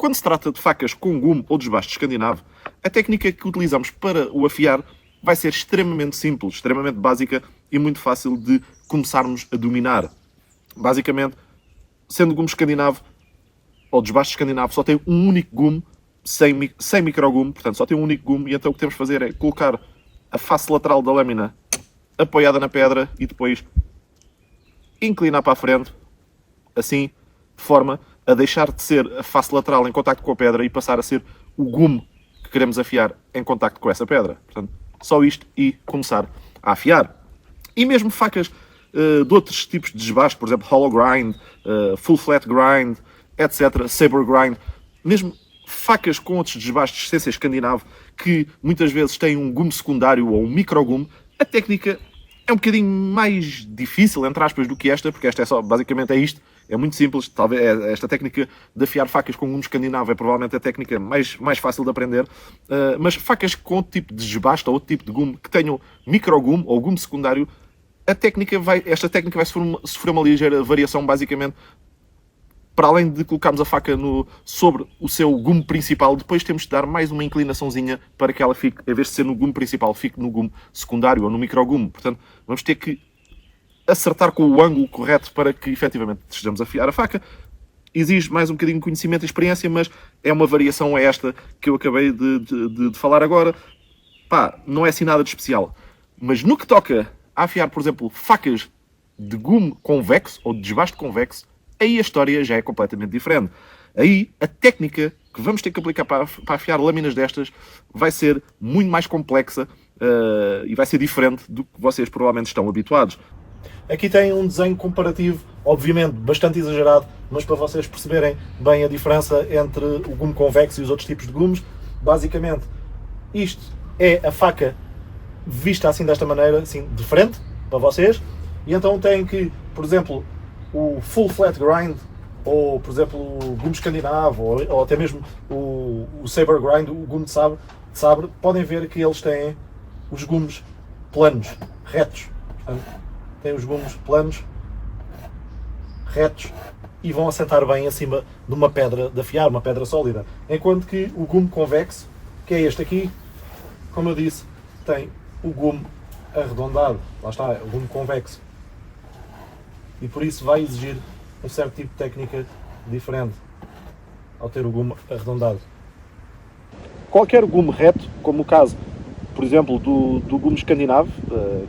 quando se trata de facas com gume ou desbaste escandinavo, a técnica que utilizamos para o afiar vai ser extremamente simples, extremamente básica e muito fácil de começarmos a dominar. Basicamente, sendo gume escandinavo ou desbaste escandinavo, só tem um único gume, sem microgume, portanto só tem um único gume, e então o que temos de fazer é colocar a face lateral da lâmina apoiada na pedra e depois inclinar para a frente, assim, de forma a deixar de ser a face lateral em contacto com a pedra e passar a ser o gume que queremos afiar em contacto com essa pedra. Portanto, só isto e começar a afiar. E mesmo facas de outros tipos de desbaste, por exemplo, hollow grind, full flat grind, etc., saber grind, mesmo facas com outros desbastes sem ser escandinavo, que muitas vezes têm um gume secundário ou um microgume, a técnica é um bocadinho mais difícil, entre aspas, do que esta, porque esta é só, basicamente é isto, é muito simples. Talvez esta técnica de afiar facas com gume escandinavo é provavelmente a técnica mais fácil de aprender, mas facas com outro tipo de desbaste ou outro tipo de gume que tenham microgume ou gume secundário, esta técnica vai sofrer uma ligeira variação, basicamente. Para além de colocarmos a faca sobre o seu gume principal, depois temos de dar mais uma inclinaçãozinha para que ela fique, em vez de ser no gume principal, fique no gume secundário ou no microgume. Portanto, vamos ter que acertar com o ângulo correto para que efetivamente estejamos a afiar a faca. Exige mais um bocadinho de conhecimento e experiência, mas é uma variação a esta que eu acabei de falar agora. Pá, não é assim nada de especial. Mas no que toca a afiar, por exemplo, facas de gume convexo ou de desbaste convexo, aí a história já é completamente diferente. Aí a técnica que vamos ter que aplicar para afiar lâminas destas vai ser muito mais complexa e vai ser diferente do que vocês provavelmente estão habituados. Aqui tem um desenho comparativo, obviamente bastante exagerado, mas para vocês perceberem bem a diferença entre o gume convexo e os outros tipos de gumes. Basicamente, isto é a faca vista assim desta maneira, assim de frente, para vocês, e então têm que, por exemplo, o full flat grind, ou por exemplo o gume escandinavo, ou até mesmo o saber grind, o gume de sabre, podem ver que eles têm os gumes planos, retos. Portanto, têm os gumes planos, retos, e vão assentar bem acima de uma pedra de afiar, uma pedra sólida. Enquanto que o gume convexo, que é este aqui, como eu disse, tem o gume arredondado. Lá está, é o gume convexo. E por isso vai exigir um certo tipo de técnica diferente ao ter o gume arredondado. Qualquer gume reto, como o caso, por exemplo, do gume escandinavo,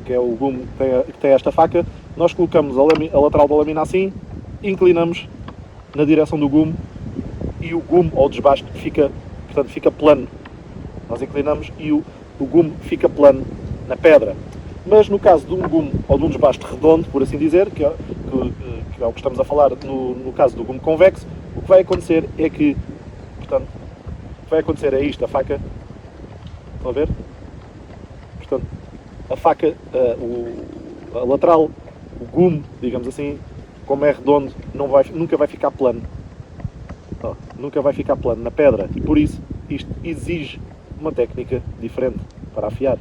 que é o gume que tem esta faca, nós colocamos a lateral da lâmina assim, inclinamos na direção do gume e o gume ou desbaste fica plano. Nós inclinamos e o gume fica plano na pedra. Mas no caso de um gume ou de um desbaste redondo, por assim dizer, que é o que estamos a falar no caso do gume convexo, o que vai acontecer é que, portanto, o que vai acontecer é isto, a faca, estão a ver? Portanto, a faca, a lateral, o gume, digamos assim, como é redondo, nunca vai ficar plano. Nunca vai ficar plano na pedra. E por isso, isto exige uma técnica diferente para afiar.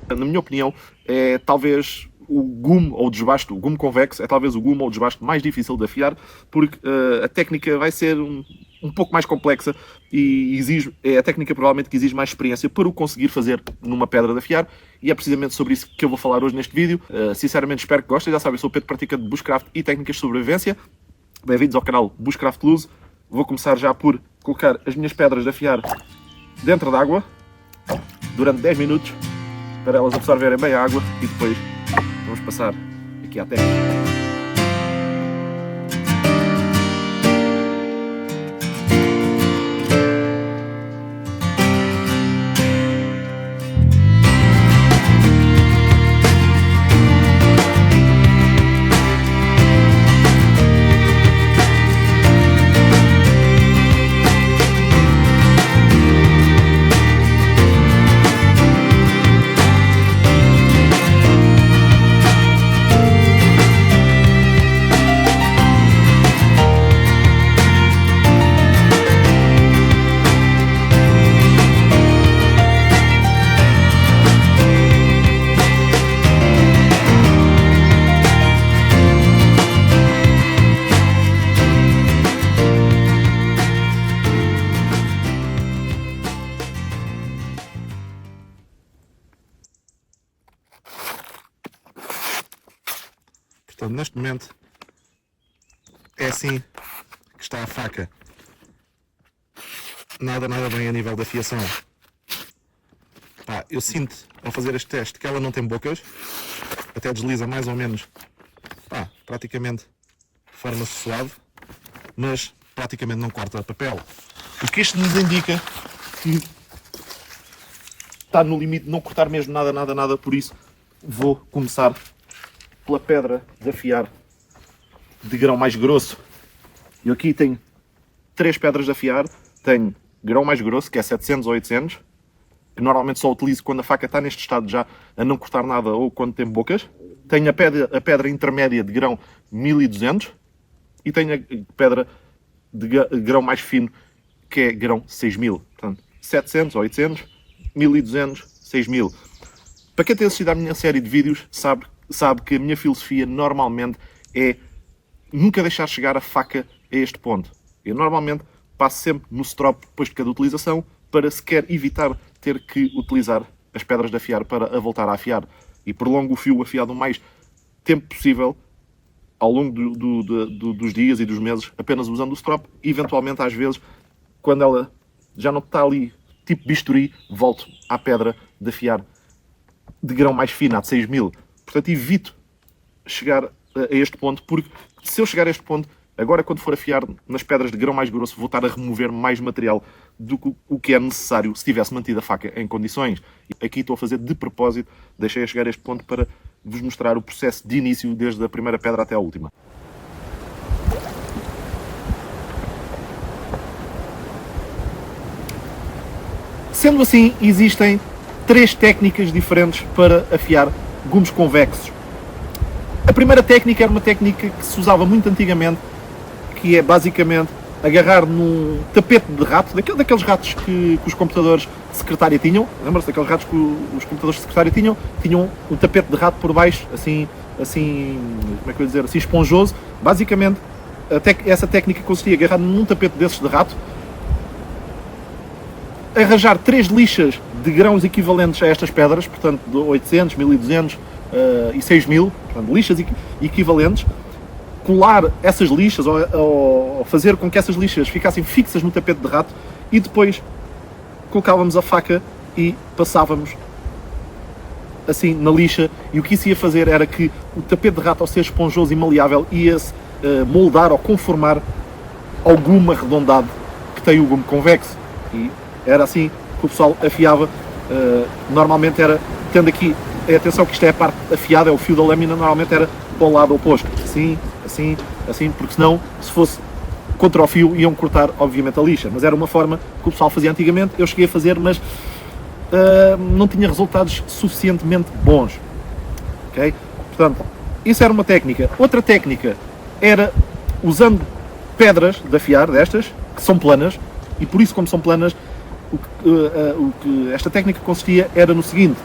Na minha opinião, é talvez o gume ou o desbaste, o gume convexo, é talvez o gume ou o desbaste mais difícil de afiar, porque a técnica vai ser um pouco mais complexa e é a técnica provavelmente que exige mais experiência para o conseguir fazer numa pedra de afiar, e é precisamente sobre isso que eu vou falar hoje neste vídeo. Sinceramente espero que gostem. Já sabem, eu sou o Pedro, praticante de Bushcraft e técnicas de sobrevivência. Bem-vindos ao canal Bushcraft Luz. Vou começar já por colocar as minhas pedras de afiar dentro da água durante 10 minutos para elas absorverem bem a água, e depois vamos passar aqui à técnica. neste momento é assim que está a faca. Nada bem a nível da afiação. Pá, eu sinto ao fazer este teste que ela não tem bocas, até desliza mais ou menos, pá, praticamente de forma suave, mas praticamente não corta papel. O que isto nos indica que está no limite de não cortar mesmo nada, por isso vou começar pela pedra de afiar de grão mais grosso. Eu aqui tenho 3 pedras de afiar, tenho grão mais grosso, que é 700 ou 800, que normalmente só utilizo quando a faca está neste estado já a não cortar nada ou quando tem bocas. Tenho a pedra intermédia de grão 1200 e tenho a pedra de grão mais fino, que é grão 6000. Portanto, 700, 800, 1200, 6000. Para quem tem assistido à minha série de vídeos, sabe que a minha filosofia normalmente é nunca deixar chegar a faca a este ponto. Eu normalmente passo sempre no strop depois de cada utilização para sequer evitar ter que utilizar as pedras de afiar para a voltar a afiar. E prolongo o fio afiado o mais tempo possível ao longo dos dias e dos meses, apenas usando o strop. E eventualmente, às vezes, quando ela já não está ali, tipo bisturi, volto à pedra de afiar de grão mais fino, a de 6000. Portanto, evito chegar a este ponto, porque se eu chegar a este ponto, agora quando for afiar nas pedras de grão mais grosso, vou estar a remover mais material do que o que é necessário se tivesse mantido a faca em condições. Aqui estou a fazer de propósito, deixei a chegar a este ponto para vos mostrar o processo de início, desde a primeira pedra até a última. Sendo assim, existem 3 técnicas diferentes para afiar gumes convexos. A primeira técnica era uma técnica que se usava muito antigamente, que é basicamente agarrar num tapete de rato, daqueles ratos que os computadores de secretária tinham. Lembra-se daqueles ratos que os computadores de secretária tinham? Tinham um tapete de rato por baixo, assim, como é que eu ia dizer, assim esponjoso. Basicamente, essa técnica consistia em agarrar num tapete desses de rato, arranjar 3 lixas de grãos equivalentes a estas pedras, portanto de 800, 1200 e 6000, portanto, lixas equivalentes, colar essas lixas ou fazer com que essas lixas ficassem fixas no tapete de rato e depois colocávamos a faca e passávamos assim na lixa, e o que isso ia fazer era que o tapete de rato, ao ser esponjoso e maleável, ia-se moldar ou conformar ao gume arredondado que tem o gume convexo, e era assim que o pessoal afiava. Normalmente era, tendo aqui, atenção que isto é a parte afiada, é o fio da lâmina, normalmente era para o lado oposto, assim, porque senão, se fosse contra o fio, iam cortar, obviamente, a lixa. Mas era uma forma que o pessoal fazia antigamente, eu cheguei a fazer, mas não tinha resultados suficientemente bons. Ok? Portanto, isso era uma técnica. Outra técnica era usando pedras de afiar, destas, que são planas, e por isso, como são planas, o que esta técnica consistia era no seguinte: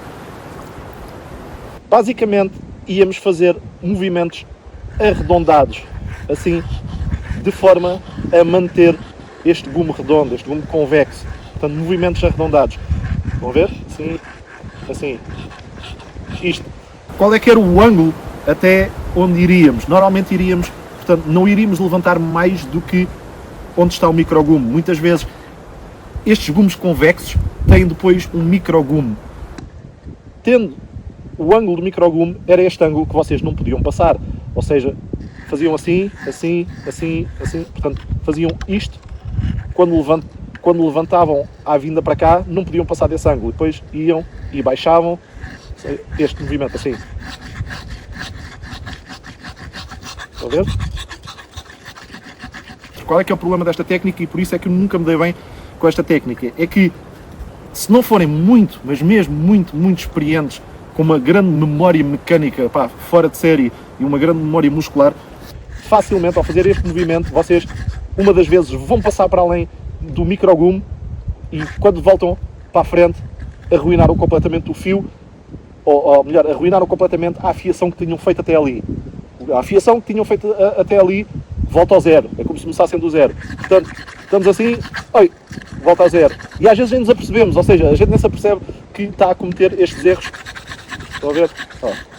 basicamente íamos fazer movimentos arredondados, assim, de forma a manter este gume redondo, este gume convexo. Portanto, movimentos arredondados. Vão ver? Assim. Isto. Qual é que era o ângulo até onde iríamos? Normalmente iríamos, portanto, não iríamos levantar mais do que onde está o microgume. Muitas vezes estes gumes convexos têm depois um microgume. Tendo o ângulo do microgume, era este ângulo que vocês não podiam passar. Ou seja, faziam assim. Portanto, faziam isto. Quando levantavam à vinda para cá, não podiam passar desse ângulo. Depois iam e baixavam este movimento assim. Estão a ver? Qual é que é o problema desta técnica? E por isso é que eu nunca me dei bem com esta técnica. É que, se não forem muito, mas mesmo muito experientes, com uma grande memória mecânica, fora de série, e uma grande memória muscular, facilmente, ao fazer este movimento, vocês, uma das vezes, vão passar para além do microgume e, quando voltam para a frente, arruinaram completamente o fio, ou melhor, arruinaram completamente a afiação que tinham feito até ali. A afiação que tinham feito até ali volta ao zero. É como se começassem do zero. Portanto, estamos assim, volta ao zero. E às vezes nem nos apercebemos, ou seja, a gente nem se apercebe que está a cometer estes erros. Estão a ver?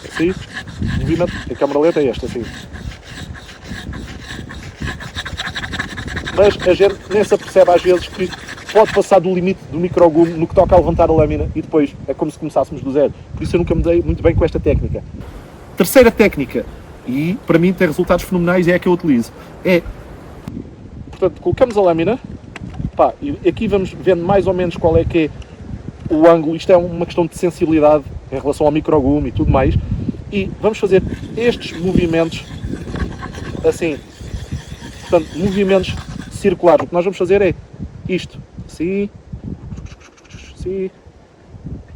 Assim. O movimento, a câmara lenta é este, assim. Mas a gente nem se apercebe às vezes que pode passar do limite do microgume no que toca a levantar a lâmina e depois é como se começássemos do zero. Por isso eu nunca me dei muito bem com esta técnica. Terceira técnica, e para mim tem resultados fenomenais e é a que eu utilizo, é, portanto, colocamos a lâmina, pá, e aqui vamos vendo mais ou menos qual é que é o ângulo, isto é uma questão de sensibilidade em relação ao microgume e tudo mais, e vamos fazer estes movimentos assim, portanto, movimentos circulares. O que nós vamos fazer é isto, assim, assim,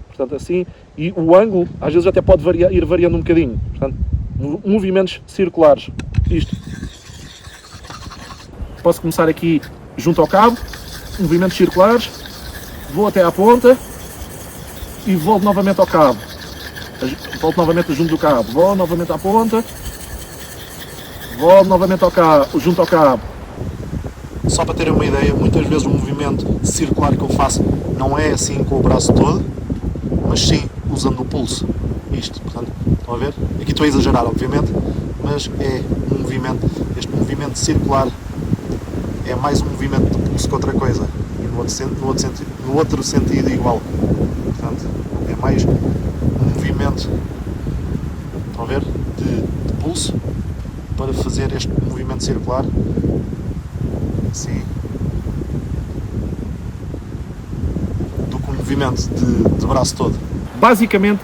portanto assim, e o ângulo às vezes até pode ir variando um bocadinho, portanto, movimentos circulares, isto. Posso começar aqui junto ao cabo, movimentos circulares, vou até à ponta e volto novamente ao cabo, volto novamente junto do cabo, vou novamente à ponta, volto novamente ao cabo, junto ao cabo. Só para terem uma ideia, muitas vezes o movimento circular que eu faço não é assim com o braço todo, mas sim usando o pulso. Isto, portanto, estão a ver? Aqui estou a exagerar, obviamente, mas é um movimento, este movimento circular é mais um movimento de pulso que outra coisa, e no outro sentido igual. Portanto, é mais um movimento, estão a ver? De pulso para fazer este movimento circular. Assim, do que um movimento de braço todo. Basicamente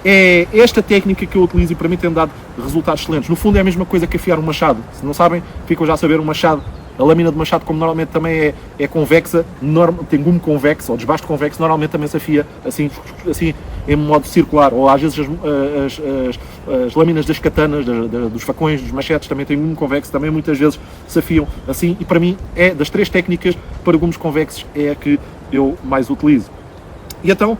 é esta técnica que eu utilizo e para mim tem dado resultados excelentes. No fundo é a mesma coisa que afiar um machado. Se não sabem, ficam já a saber, um machado, a lâmina de machado, como normalmente também é convexa, tem gume convexo ou desbaste convexo, normalmente também se afia assim em modo circular, ou às vezes as lâminas das katanas, dos facões, dos machetes também têm gume convexo, também muitas vezes se afiam assim, e para mim é das três técnicas para gumes convexos é a que eu mais utilizo. E então,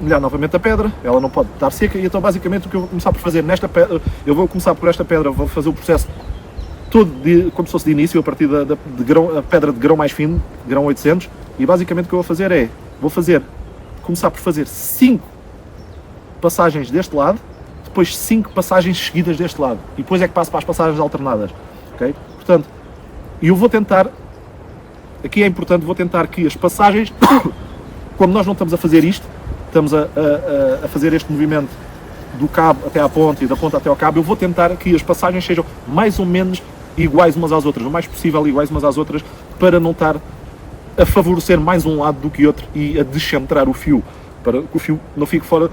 molhar novamente a pedra, ela não pode estar seca, e então basicamente o que eu vou começar por fazer nesta pedra, eu vou começar por esta pedra, vou fazer o processo todo como se fosse de início, a partir a pedra de grão mais fino, grão 800, e basicamente o que eu vou fazer é, começar por fazer 5 passagens deste lado, depois 5 passagens seguidas deste lado, e depois é que passo para as passagens alternadas, ok? Portanto, eu vou tentar, aqui é importante, vou tentar que as passagens, quando nós não estamos a fazer isto, estamos a fazer este movimento do cabo até à ponta e da ponta até ao cabo, eu vou tentar que as passagens sejam mais ou menos iguais umas às outras, o mais possível iguais umas às outras, para não estar a favorecer mais um lado do que outro e a descentrar o fio, para que o fio não fique fora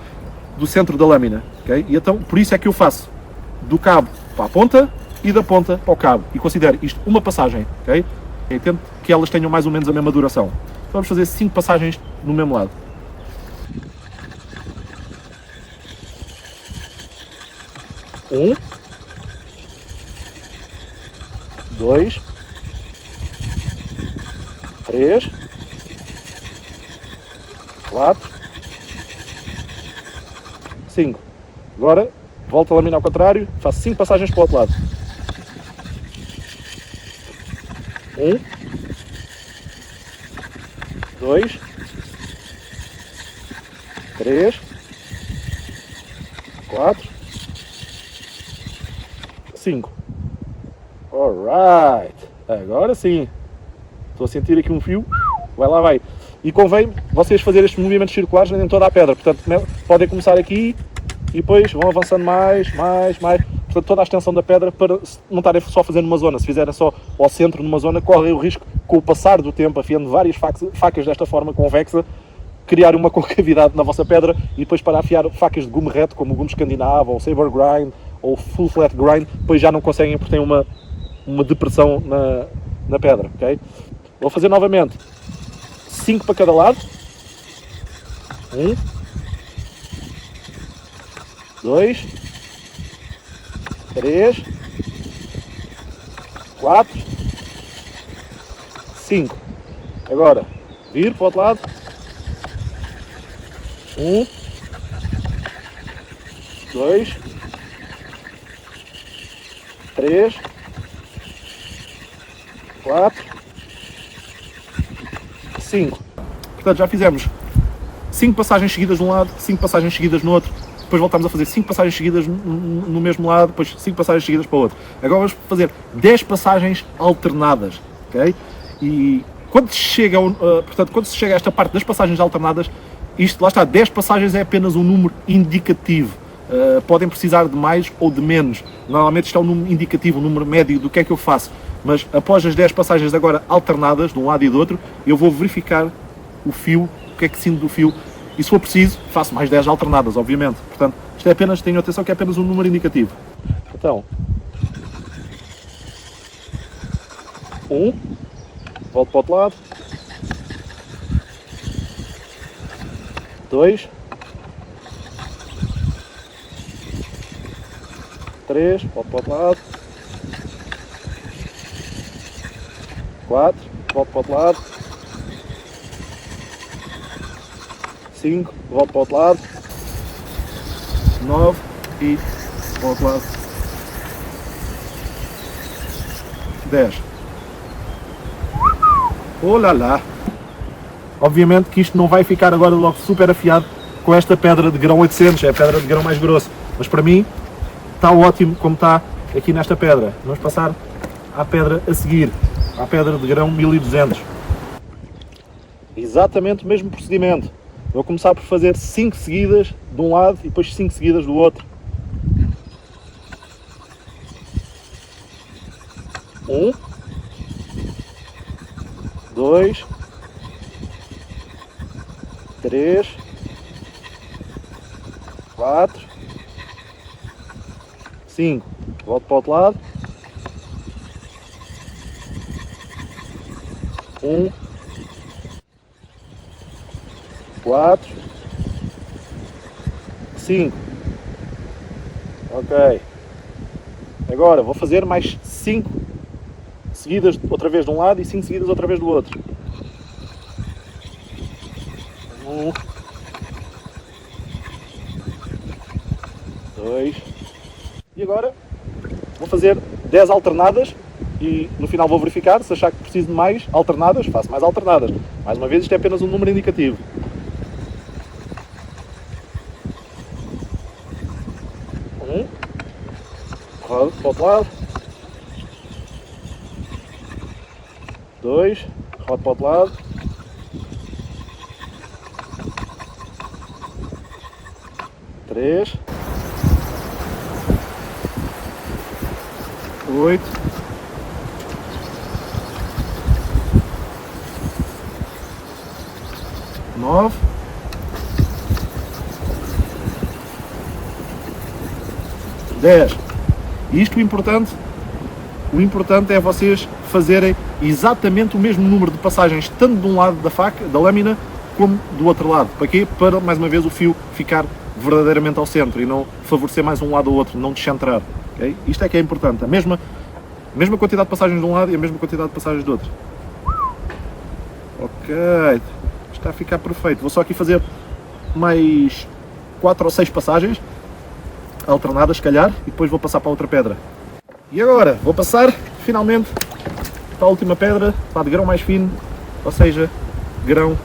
do centro da lâmina, ok? E então, por isso é que eu faço do cabo para a ponta e da ponta para o cabo, e considero isto uma passagem, ok? E tento que elas tenham mais ou menos a mesma duração. Então vamos fazer 5 passagens no mesmo lado. 1, 2, 3, 4, 5. Agora volto a lâmina ao contrário, faço 5 passagens para o outro lado. 1, 2, 3, 4, 5. Alright. Agora sim. Estou a sentir aqui um fio. Vai lá, vai. E convém vocês fazerem estes movimentos circulares em toda a pedra. Portanto, podem começar aqui e depois vão avançando mais. Portanto, toda a extensão da pedra, para não estarem só fazendo uma zona. Se fizerem só ao centro numa zona, correm o risco, com o passar do tempo, afiando várias facas desta forma convexa, criar uma concavidade na vossa pedra, e depois para afiar facas de gume reto, como o gume escandinavo, ou saber grind, ou full flat grind, depois já não conseguem porque têm uma depressão na pedra, ok? Vou fazer novamente 5 para cada lado. 1, 2, 3, 4, 5. Agora, vir para o outro lado. 1, 2, 3, 4, 5. Portanto, já fizemos 5 passagens seguidas de um lado, 5 passagens seguidas no outro, depois voltamos a fazer 5 passagens seguidas no mesmo lado, depois 5 passagens seguidas para o outro. Agora vamos fazer 10 passagens alternadas, ok? E quando se chega, portanto, quando se chega a esta parte das passagens alternadas, isto, lá está, 10 passagens é apenas um número indicativo. Podem precisar de mais ou de menos. Normalmente isto é um número indicativo, um número médio do que é que eu faço. Mas após as 10 passagens agora alternadas, de um lado e do outro, eu vou verificar o fio, o que é que sinto do fio. E se for preciso, faço mais 10 alternadas, obviamente. Portanto, isto é apenas, tenham atenção que é apenas um número indicativo. Então, 1, volto para o outro lado. 2, 3, volto para o outro lado. 4, volto para o outro lado. 5, volto para o outro lado. 9 e para o outro lado. 10. Olá lá! Obviamente que isto não vai ficar agora logo super afiado com esta pedra de grão 800, é a pedra de grão mais grosso. Mas para mim está ótimo como está aqui nesta pedra. Vamos passar à pedra a seguir, à pedra de grão 1200. Exatamente o mesmo procedimento. Vou começar por fazer 5 seguidas de um lado e depois 5 seguidas do outro. 1, 2, 3, 4, 5. Volto para o outro lado. 1, 4, 5. Ok. Agora vou fazer mais 5 seguidas outra vez de um lado e 5 seguidas outra vez do outro. 1, 2. E agora vou fazer 10 alternadas e no final vou verificar. Se achar que preciso de mais alternadas, faço mais alternadas. Mais uma vez, isto é apenas um número indicativo. 1, rodo para o outro lado. 2, rodo para o outro lado. 3, 8, 9, 10. Isto o importante é vocês fazerem exatamente o mesmo número de passagens, tanto de um lado da faca, da lâmina, como do outro lado. Para quê? Para, mais uma vez, o fio ficar verdadeiramente ao centro e não favorecer mais um lado ou outro, não descentrar. Okay? Isto é que é importante. A mesma quantidade de passagens de um lado e a mesma quantidade de passagens do outro. Ok. Está a ficar perfeito. Vou só aqui fazer mais 4 ou 6 passagens alternadas, se calhar, e depois vou passar para a outra pedra. E agora vou passar finalmente para a última pedra, para a de grão mais fino, ou seja, grão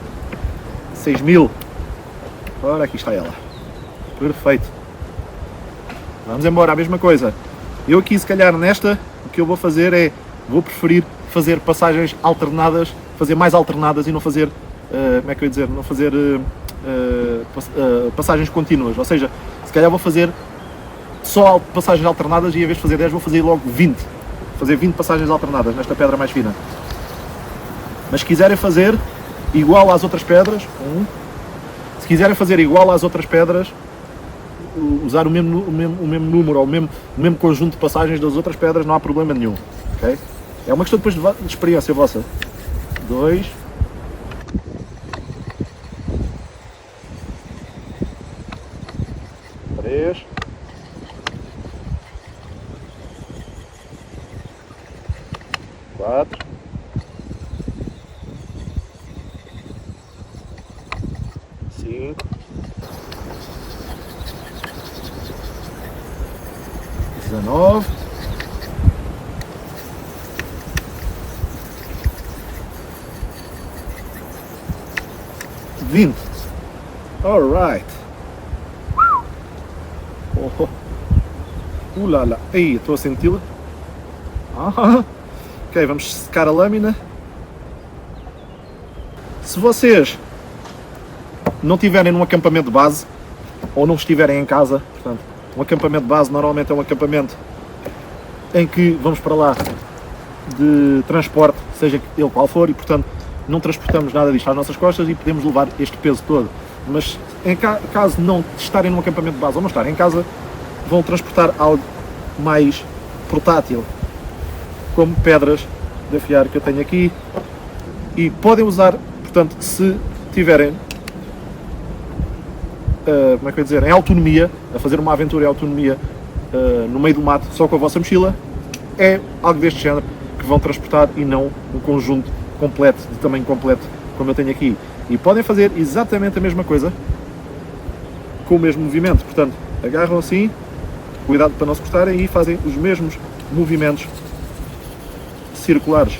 6000. Ora, aqui está ela. Perfeito. Vamos embora, a mesma coisa. Eu aqui, se calhar, nesta, o que eu vou fazer é, vou preferir fazer passagens alternadas, fazer mais alternadas e não fazer, como é que eu ia dizer, não fazer passagens contínuas. Ou seja, se calhar vou fazer só passagens alternadas e em vez de fazer 10 vou fazer logo 20. Fazer 20 passagens alternadas nesta pedra mais fina. Mas se quiserem fazer igual às outras pedras, se quiserem fazer igual às outras pedras, usar o mesmo número ou o mesmo conjunto de passagens das outras pedras, não há problema nenhum. Okay? É uma questão depois de experiência vossa. 2, 3, 4, 5, 19, 20. Alright. Oh. Ulala. Aí, estou a senti-la. Ah. Ok, vamos secar a lâmina. Se vocês não estiverem num acampamento de base, ou não estiverem em casa, portanto, um acampamento de base normalmente é um acampamento em que vamos para lá de transporte, seja ele qual for, e portanto não transportamos nada disto às nossas costas e podemos levar este peso todo. Mas em caso não estarem num acampamento de base ou não estarem em casa, vão transportar algo mais portátil, como pedras de afiar que eu tenho aqui, e podem usar, portanto, se tiverem como é que eu ia dizer, em autonomia, a fazer uma aventura em autonomia no meio do mato só com a vossa mochila, é algo deste género que vão transportar e não um conjunto completo, de tamanho completo, como eu tenho aqui. E podem fazer exatamente a mesma coisa com o mesmo movimento, portanto, agarram assim, cuidado para não se cortarem, e fazem os mesmos movimentos circulares.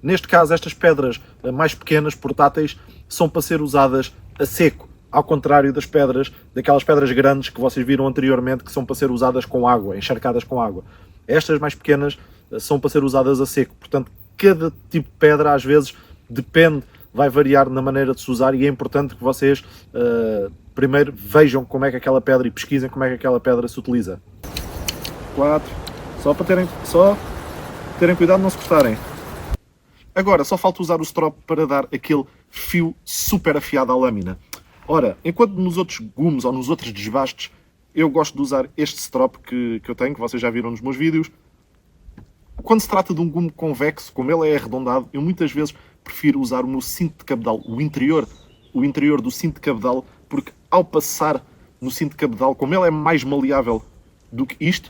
Neste caso, estas pedras mais pequenas, portáteis, são para ser usadas a seco, ao contrário daquelas pedras grandes que vocês viram anteriormente, que são para ser usadas com água, encharcadas com água. Estas mais pequenas são para ser usadas a seco, portanto, cada tipo de pedra, às vezes, depende, vai variar na maneira de se usar, e é importante que vocês primeiro vejam como é que aquela pedra, e pesquisem como é que aquela pedra se utiliza. 4, só para terem cuidado de não se cortarem. Agora, só falta usar o strop para dar aquele fio super afiado à lâmina. Ora, enquanto nos outros gumes ou nos outros desbastes, eu gosto de usar este strop que eu tenho, que vocês já viram nos meus vídeos. Quando se trata de um gume convexo, como ele é arredondado, eu muitas vezes prefiro usar o meu cinto de cabedal, o interior do cinto de cabedal, porque ao passar no cinto de cabedal, como ele é mais maleável do que isto,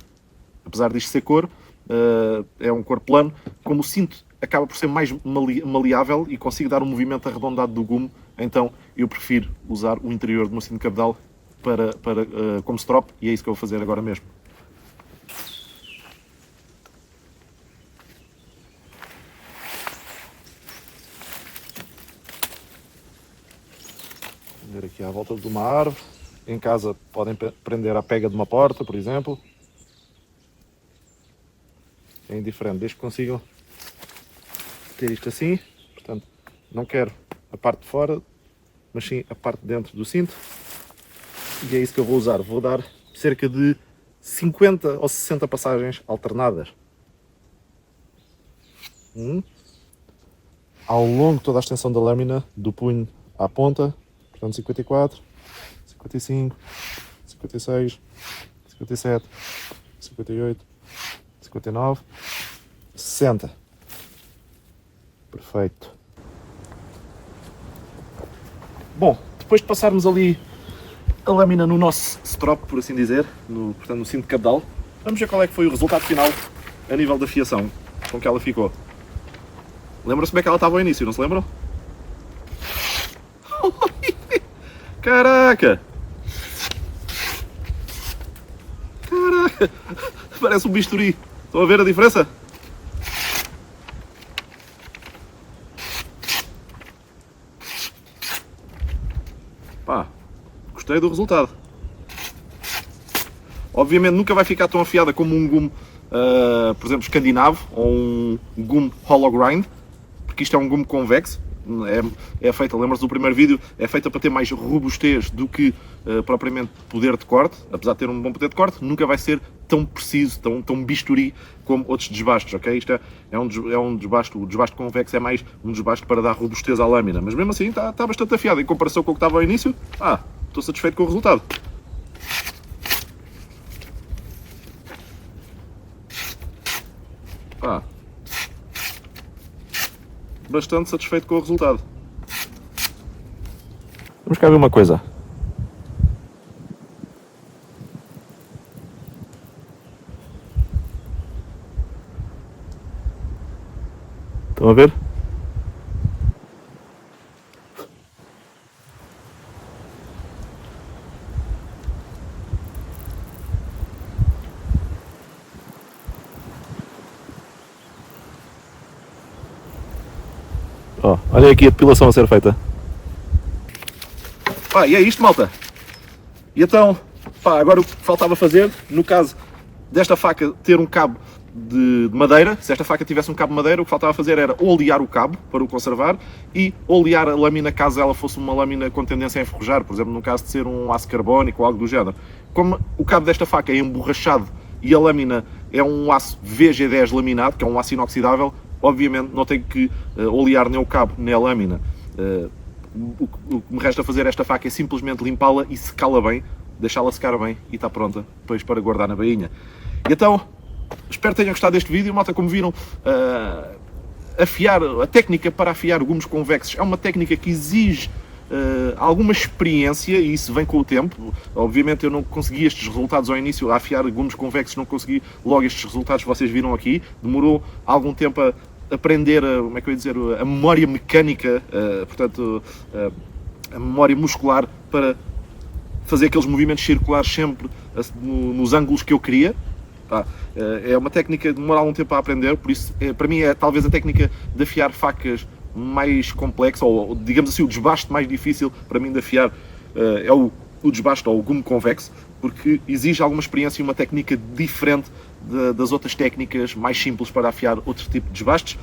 apesar disto ser couro, é um couro plano, como o cinto acaba por ser mais maleável e consigo dar um movimento arredondado do gume, então eu prefiro usar o interior do meu cinto de cabedal como strop, e é isso que eu vou fazer agora mesmo. Vou prender aqui à volta de uma árvore. Em casa podem prender à pega de uma porta, por exemplo. É indiferente, desde que consigam ter isto assim. Portanto, não quero a parte de fora, mas sim a parte de dentro do cinto. E é isso que eu vou usar. Vou dar cerca de 50 ou 60 passagens alternadas. Ao longo de toda a extensão da lâmina, do punho à ponta. Portanto, 54, 55, 56, 57, 58, 59, 60. Perfeito. Bom, depois de passarmos ali a lâmina no nosso strop, por assim dizer, portanto no cinto de cabedal, vamos ver qual é que foi o resultado final a nível da fiação com que ela ficou. Lembram-se como é que ela estava ao início, não se lembram? Caraca! Caraca! Parece um bisturi. Estão a ver a diferença? Pá, gostei do resultado. Obviamente nunca vai ficar tão afiada como um gume, por exemplo, escandinavo, ou um gume hollow grind, porque isto é um gume convexo. É feita, lembras do primeiro vídeo, é feita para ter mais robustez do que propriamente poder de corte. Apesar de ter um bom poder de corte, nunca vai ser tão preciso, tão bisturi como outros desbastes, ok? Isto é um desbaste, o desbaste convexo é mais um desbaste para dar robustez à lâmina, mas mesmo assim está bastante afiado em comparação com o que estava ao início. Estou satisfeito com o resultado. Bastante satisfeito com o resultado. Vamos cá ver uma coisa. Estão a ver? Olha aqui a depilação a ser feita. Pá, e é isto, malta. E então, pá, agora o que faltava fazer, no caso desta faca ter um cabo de madeira, se esta faca tivesse um cabo de madeira, o que faltava fazer era olear o cabo para o conservar e olear a lâmina caso ela fosse uma lâmina com tendência a enferrujar, por exemplo, no caso de ser um aço carbónico ou algo do género. Como o cabo desta faca é emborrachado e a lâmina é um aço VG10 laminado, que é um aço inoxidável, obviamente não tenho que olear nem o cabo nem a lâmina. O que me resta fazer esta faca é simplesmente limpá-la e secá-la bem, deixá-la secar bem e está pronta depois para guardar na bainha. E então, espero que tenham gostado deste vídeo, malta. Como viram, a técnica para afiar gumes convexos é uma técnica que exige alguma experiência e isso vem com o tempo. Obviamente eu não consegui estes resultados ao início, a afiar gumes convexos não consegui logo estes resultados que vocês viram aqui. Demorou algum tempo a aprender, como é que eu ia dizer, a memória mecânica, portanto, a memória muscular para fazer aqueles movimentos circulares sempre nos ângulos que eu queria. É uma técnica que demora algum tempo a aprender, por isso, para mim, é talvez a técnica de afiar facas mais complexa, ou digamos assim, o desbaste mais difícil para mim de afiar é o desbaste, ou o gume convexo, porque exige alguma experiência e uma técnica diferente das outras técnicas mais simples para afiar outro tipo de desbastes,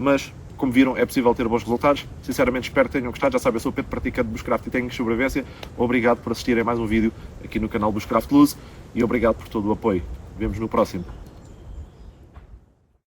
mas como viram é possível ter bons resultados. Sinceramente espero que tenham gostado. Já sabem, eu sou o Pedro, praticante de Bushcraft e técnicas de sobrevivência. Obrigado por assistirem a mais um vídeo aqui no canal Bushcraft Luz e obrigado por todo o apoio. Vemo-nos no próximo.